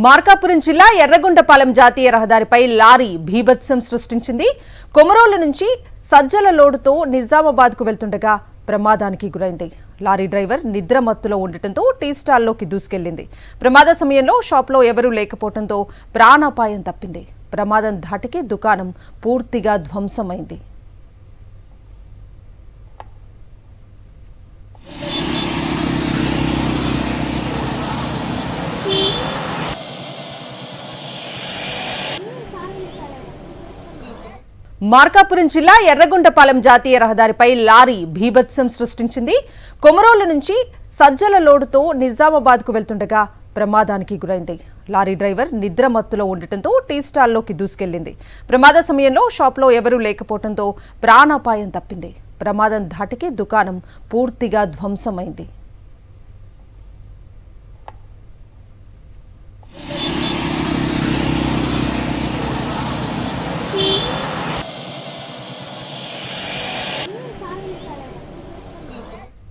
మార్కాపురం జిల్లా ఎర్రగొండపాలెం జాతీయ రహదారిపై లారీ భీభత్సం సృష్టించింది. కొమరోలు నుంచి సజ్జల లోడుతో నిజామాబాద్కు వెళ్తుండగా ప్రమాదానికి గురైంది. లారీ డ్రైవర్ నిద్రమత్తులో ఉండటంతో టీ స్టాల్లోకి దూసుకెళ్లింది. ప్రమాద సమయంలో షాప్లో ఎవరూ లేకపోవడంతో ప్రాణాపాయం తప్పింది. ప్రమాదం ధాటికి దుకాణం పూర్తిగా ధ్వంసమైంది. మార్కాపురం జిల్లా ఎర్రగొండపాలెం జాతీయ రహదారిపై లారీ భీభత్సం సృష్టించింది. కొమరోలు నుంచి సజ్జల లోడుతో నిజామాబాద్కు వెళ్తుండగా ప్రమాదానికి గురైంది. లారీ డ్రైవర్ నిద్రమత్తులో ఉండటంతో టీ స్టాల్లోకి దూసుకెళ్లింది. ప్రమాద సమయంలో షాప్లో ఎవరూ లేకపోవడంతో ప్రాణాపాయం తప్పింది. ప్రమాదం ధాటికి దుకాణం పూర్తిగా ధ్వంసమైంది.